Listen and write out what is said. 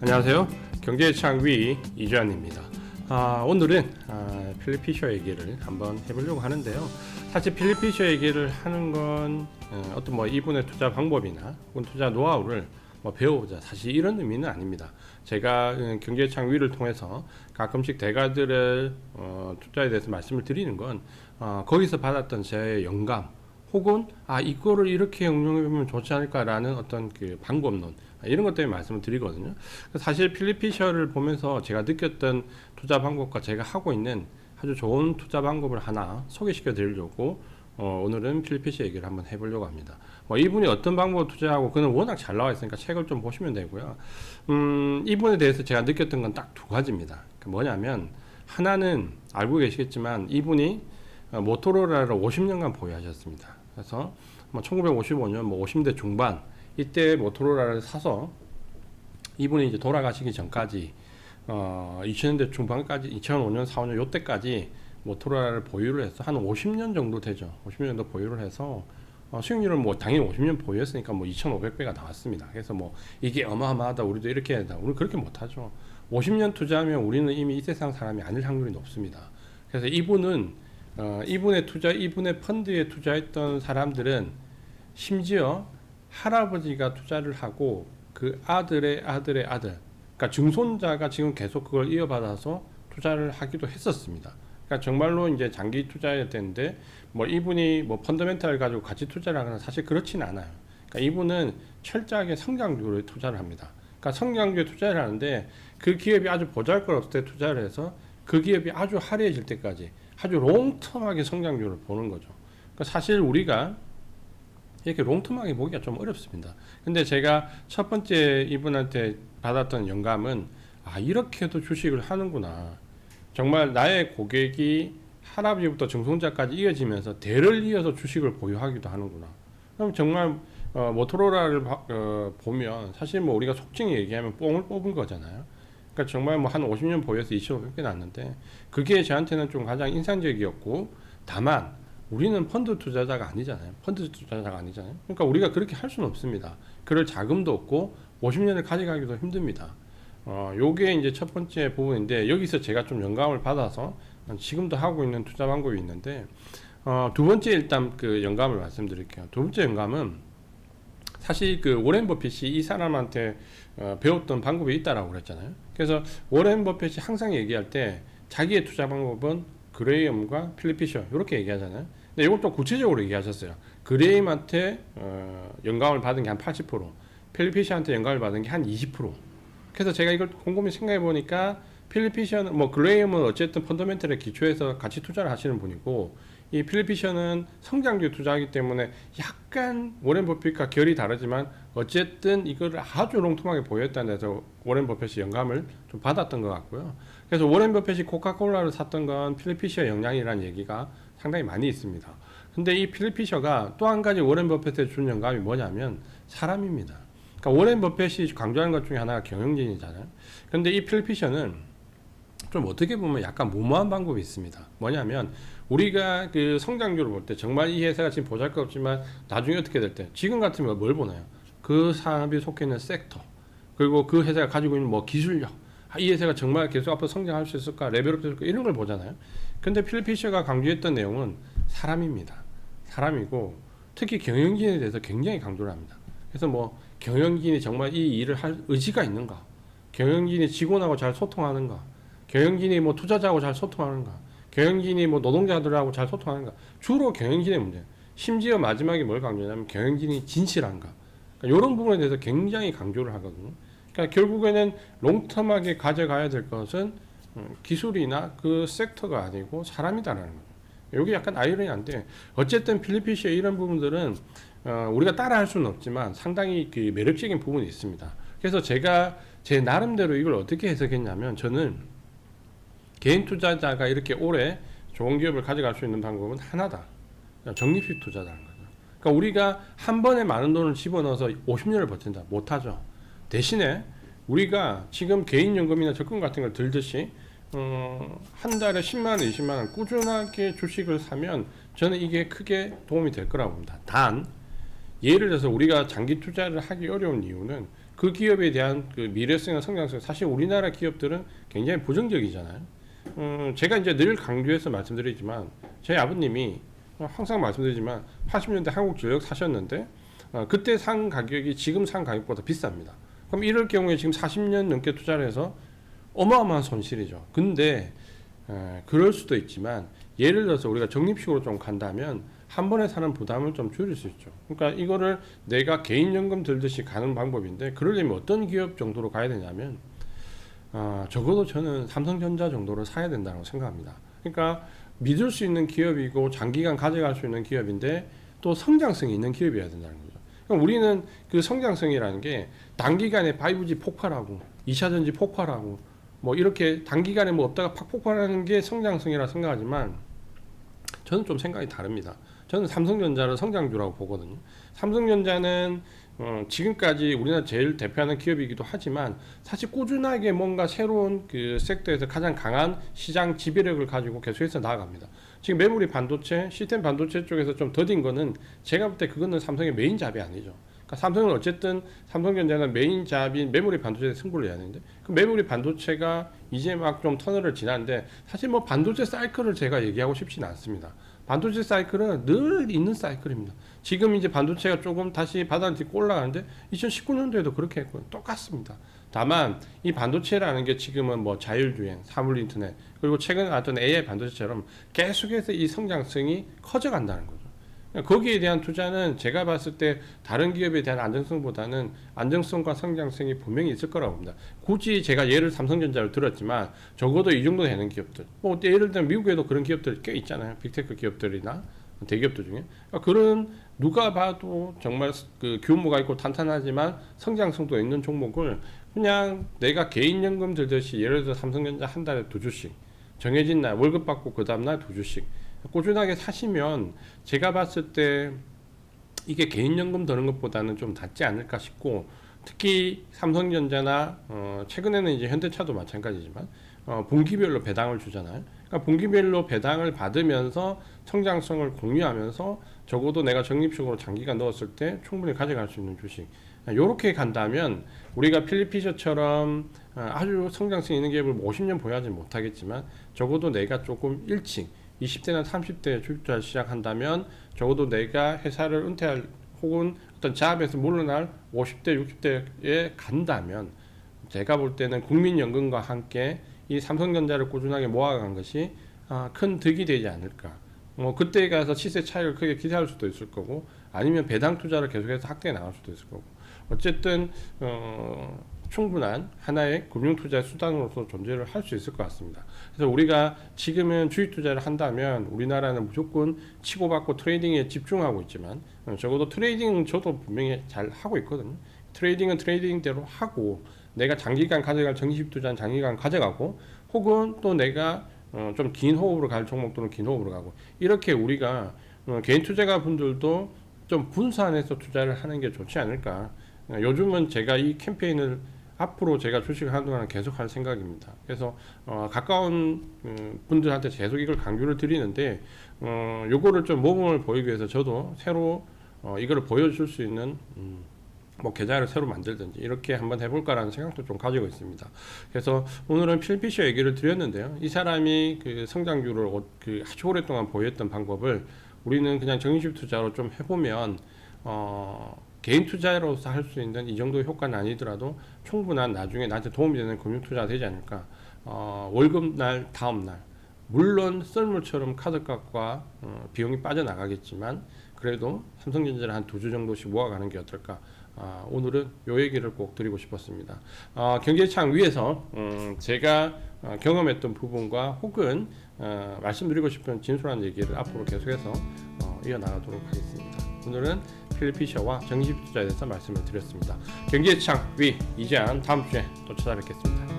안녕하세요. 경제창위 이주환입니다. 오늘은 필립 피셔 얘기를 한번 해보려고 하는데요. 사실 필립 피셔 얘기를 하는 건 어떤 이분의 투자 방법이나 혹은 투자 노하우를 배워보자, 사실 이런 의미는 아닙니다. 제가 경제창위를 통해서 가끔씩 대가들의 투자에 대해서 말씀을 드리는 건 거기서 받았던 제 영감, 혹은 이거를 이렇게 응용해보면 좋지 않을까라는 어떤 그 방법론, 이런 것 때문에 말씀을 드리거든요. 사실 필립 피셔를 보면서 제가 느꼈던 투자 방법과 제가 하고 있는 아주 좋은 투자 방법을 하나 소개시켜 드리려고 오늘은 필립 피셔 얘기를 한번 해보려고 합니다. 이분이 어떤 방법을 투자하고, 그는 워낙 잘 나와 있으니까 책을 좀 보시면 되고요. 이분에 대해서 제가 느꼈던 건 딱 두 가지입니다. 뭐냐면, 하나는 알고 계시겠지만 이분이 모토로라를 50년간 보유하셨습니다. 그래서 1955년 50대 중반 이때 모토로라를 사서 이분이 이제 돌아가시기 전까지 2000년대 중반까지 2005년 4, 5년 요때까지 모토로라를 보유를 해서 한 50년 정도 되죠. 50년 정도 보유를 해서 수익률은 당연히 50년 보유했으니까 2,500배가 나왔습니다. 그래서 이게 어마어마하다, 우리도 이렇게 해야 된다. 우리는 그렇게 못하죠. 50년 투자하면 우리는 이미 이 세상 사람이 아닐 확률이 높습니다. 그래서 이분의 투자, 이분의 펀드에 투자했던 사람들은 심지어 할아버지가 투자를 하고 그 아들의 아들의 아들, 그러니까 증손자가 지금 계속 그걸 이어받아서 투자를 하기도 했었습니다. 그러니까 정말로 이제 장기 투자해야 되는데 이분이 펀더멘탈을 가지고 같이 투자를 하거나, 사실 그렇지는 않아요. 그러니까 이분은 철저하게 성장주에 투자를 합니다. 그러니까 성장주에 투자를 하는데 그 기업이 아주 보잘것없을 때 투자를 해서 그 기업이 아주 화려해질 때까지 아주 롱텀하게 성장률을 보는 거죠. 그러니까 사실 우리가 이렇게 롱텀하게 보기가 좀 어렵습니다. 근데 제가 첫 번째 이분한테 받았던 영감은 이렇게도 주식을 하는구나. 정말 나의 고객이 할아버지부터 증손자까지 이어지면서 대를 이어서 주식을 보유하기도 하는구나. 그럼 정말 모토로라를 보면 사실 우리가 속칭 얘기하면 뽕을 뽑은 거잖아요. 그러니까 정말 한 50년 보유해서 2,500배 났는데, 그게 저한테는 좀 가장 인상적이었고, 다만 우리는 펀드 투자자가 아니잖아요. 그러니까 우리가 그렇게 할 수는 없습니다. 그럴 자금도 없고 50년을 가져가기도 힘듭니다. 요게 이제 첫 번째 부분인데, 여기서 제가 좀 영감을 받아서 지금도 하고 있는 투자 방법이 있는데, 두 번째 일단 그 영감을 말씀드릴게요. 두 번째 영감은 사실 그 워렌 버핏이 이 사람한테 배웠던 방법이 있다라고 그랬잖아요. 그래서 워렌 버핏이 항상 얘기할 때 자기의 투자 방법은 그레이엄과 필립 피셔 이렇게 얘기하잖아요. 근데 이걸 또 구체적으로 얘기하셨어요. 그레이엄한테 영감을 받은 게 한 80%, 필립 피셔한테 영감을 받은 게 한 20%. 그래서 제가 이걸 곰곰이 생각해 보니까 필립 피셔는 그레이엄은 어쨌든 펀더멘털에 기초해서 같이 투자를 하시는 분이고, 이 필립 피셔는 성장주에 투자하기 때문에 약간 워렌 버핏과 결이 다르지만 어쨌든 이거를 아주 롱통하게 보였다는 데서 워렌 버핏이 영감을 좀 받았던 것 같고요. 그래서 워렌 버핏이 코카콜라를 샀던 건 필립 피셔의 영향이라는 얘기가 상당히 많이 있습니다. 근데 이 필립 피셔가 또 한 가지 워렌 버핏에 준 영감이 뭐냐면 사람입니다. 그러니까 워렌 버핏이 강조하는 것 중에 하나가 경영진이잖아요. 근데 이 필립 피셔는 좀 어떻게 보면 약간 무모한 방법이 있습니다. 뭐냐면 우리가 그 성장률을 볼 때 정말 이 회사가 지금 보잘것없지만 나중에 어떻게 될 때, 지금 같으면 뭘 보나요? 그 사람이 속해 있는 섹터, 그리고 그 회사가 가지고 있는 기술력, 이 회사가 정말 계속 앞으로 성장할 수 있을까, 레벨업 될까, 이런 걸 보잖아요. 근데 필립 피셔가 강조했던 내용은 사람입니다. 사람이고 특히 경영진에 대해서 굉장히 강조를 합니다. 그래서 경영진이 정말 이 일을 할 의지가 있는가, 경영진이 직원하고 잘 소통하는가, 경영진이 투자자하고 잘 소통하는가, 경영진이 노동자들하고 잘 소통하는가, 주로 경영진의 문제. 심지어 마지막에 뭘 강조하냐면 경영진이 진실한가, 그러니까 이런 부분에 대해서 굉장히 강조를 하거든요. 그러니까 결국에는 롱텀하게 가져가야 될 것은 기술이나 그 섹터가 아니고 사람이다라는 거죠. 이게 약간 아이러니한데, 어쨌든 필립 피셔의 이런 부분들은 우리가 따라할 수는 없지만 상당히 그 매력적인 부분이 있습니다. 그래서 제가 제 나름대로 이걸 어떻게 해석했냐면, 저는 개인 투자자가 이렇게 오래 좋은 기업을 가져갈 수 있는 방법은 하나다. 적립식 투자라는 거죠. 그러니까 우리가 한 번에 많은 돈을 집어넣어서 50년을 버틴다. 못하죠. 대신에 우리가 지금 개인연금이나 적금 같은 걸 들듯이 한 달에 10만원, 20만원 꾸준하게 주식을 사면 저는 이게 크게 도움이 될 거라고 봅니다. 단, 예를 들어서 우리가 장기 투자를 하기 어려운 이유는 그 기업에 대한 그 미래성과 성장성, 사실 우리나라 기업들은 굉장히 부정적이잖아요. 제가 이제 늘 강조해서 말씀드리지만 제 아버님이 항상 말씀드리지만 80년대 한국전력 사셨는데 그때 산 가격이 지금 산 가격보다 비쌉니다. 그럼 이럴 경우에 지금 40년 넘게 투자를 해서 어마어마한 손실이죠. 근데 그럴 수도 있지만 예를 들어서 우리가 적립식으로 좀 간다면 한 번에 사는 부담을 좀 줄일 수 있죠. 그러니까 이거를 내가 개인연금 들듯이 가는 방법인데 그러려면 어떤 기업 정도로 가야 되냐면 적어도 저는 삼성전자 정도를 사야 된다고 생각합니다. 그러니까 믿을 수 있는 기업이고 장기간 가져갈 수 있는 기업인데 또 성장성이 있는 기업이어야 된다는 거죠. 그럼 우리는 그 성장성이라는 게 단기간에 5G 폭발하고 2차전지 폭발하고 뭐 이렇게 단기간에 뭐 없다가 팍 폭발하는 게 성장성이라 생각하지만 저는 좀 생각이 다릅니다. 저는 삼성전자를 성장주라고 보거든요. 삼성전자는 지금까지 우리나라 제일 대표하는 기업이기도 하지만 사실 꾸준하게 뭔가 새로운 그 섹터에서 가장 강한 시장 지배력을 가지고 계속해서 나아갑니다. 지금 메모리 반도체, 시스템 반도체 쪽에서 좀 더딘 거는 제가 볼 때 그거는 삼성의 메인 잡이 아니죠. 그러니까 삼성은 어쨌든 삼성전자는 메인 잡인 메모리 반도체에 승부를 해야 되는데 그 메모리 반도체가 이제 막 좀 터널을 지났는데 사실 뭐 반도체 사이클을 제가 얘기하고 싶지는 않습니다. 반도체 사이클은 늘 있는 사이클입니다. 지금 이제 반도체가 조금 다시 바닥을 딛고 올라가는데 2019년도에도 그렇게 했고요. 똑같습니다. 다만 이 반도체라는 게 지금은 뭐 자율주행, 사물인터넷 그리고 최근에 나왔던 AI 반도체처럼 계속해서 이 성장성이 커져간다는 거죠. 거기에 대한 투자는 제가 봤을 때 다른 기업에 대한 안정성보다는 안정성과 성장성이 분명히 있을 거라고 봅니다. 굳이 제가 예를 삼성전자를 들었지만 적어도 이 정도 되는 기업들 뭐 예를 들면 미국에도 그런 기업들 꽤 있잖아요. 빅테크 기업들이나 대기업들 중에 그런 누가 봐도 정말 그 규모가 있고 탄탄하지만 성장성도 있는 종목을 그냥 내가 개인연금 들듯이 예를 들어 삼성전자 한 달에 2주씩 정해진 날 월급 받고 그 다음날 2주씩 꾸준하게 사시면 제가 봤을 때 이게 개인연금 드는 것보다는 좀 낫지 않을까 싶고 특히 삼성전자나 최근에는 이제 현대차도 마찬가지지만 분기별로 배당을 주잖아요. 그러니까 분기별로 배당을 받으면서 성장성을 공유하면서 적어도 내가 적립식으로 장기간 넣었을 때 충분히 가져갈 수 있는 주식 이렇게 간다면 우리가 필리피셔처럼 아주 성장성 있는 기업을 50년 보유하지 못하겠지만 적어도 내가 조금 일찍 20대나 30대에 주식 투자를 시작한다면 적어도 내가 회사를 은퇴할 혹은 어떤 잡에서 물러날 50대, 60대에 간다면 제가 볼 때는 국민연금과 함께 이 삼성전자를 꾸준하게 모아간 것이 큰 득이 되지 않을까. 뭐 그때 가서 시세 차익을 크게 기대할 수도 있을 거고 아니면 배당 투자를 계속해서 확대해 나갈 수도 있을 거고 어쨌든 충분한 하나의 금융투자 수단으로서 존재를 할 수 있을 것 같습니다. 그래서 우리가 지금은 주식 투자를 한다면 우리나라는 무조건 치고받고 트레이딩에 집중하고 있지만 적어도 트레이딩은 저도 분명히 잘 하고 있거든요. 트레이딩은 트레이딩대로 하고 내가 장기간 가져갈 정식 투자는 장기간 가져가고 혹은 또 내가 좀 긴 호흡으로 갈 종목들은 긴 호흡으로 가고 이렇게 우리가 개인 투자가 분들도 좀 분산해서 투자를 하는 게 좋지 않을까. 요즘은 제가 이 캠페인을 앞으로 제가 주식을 하는 동안 계속 할 생각입니다. 그래서 가까운 분들한테 계속 이걸 강조를 드리는데 요거를 좀 모범을 보이기 위해서 저도 새로 이거를 보여줄 수 있는 뭐 계좌를 새로 만들든지 이렇게 한번 해볼까라는 생각도 좀 가지고 있습니다. 그래서 오늘은 필피셔 얘기를 드렸는데요. 이 사람이 그 성장주를 그 아주 오랫동안 보였던 방법을 우리는 그냥 정식 투자로 좀 해보면 개인 투자로서 할 수 있는 이 정도 효과는 아니더라도 충분한 나중에 나한테 도움이 되는 금융 투자가 되지 않을까. 월급날 다음날 물론 썰물처럼 카드값과 비용이 빠져나가겠지만 그래도 삼성전자를 한 2주 정도씩 모아가는 게 어떨까. 오늘은 요 얘기를 꼭 드리고 싶었습니다. 경제창 위에서 제가 경험했던 부분과 혹은 말씀드리고 싶은 진솔한 얘기를 앞으로 계속해서 이어나가도록 하겠습니다. 오늘은 필리피셔와 정식 투자에 대해서 말씀을 드렸습니다. 경제창 위 이재한 다음 주에 또 찾아뵙겠습니다.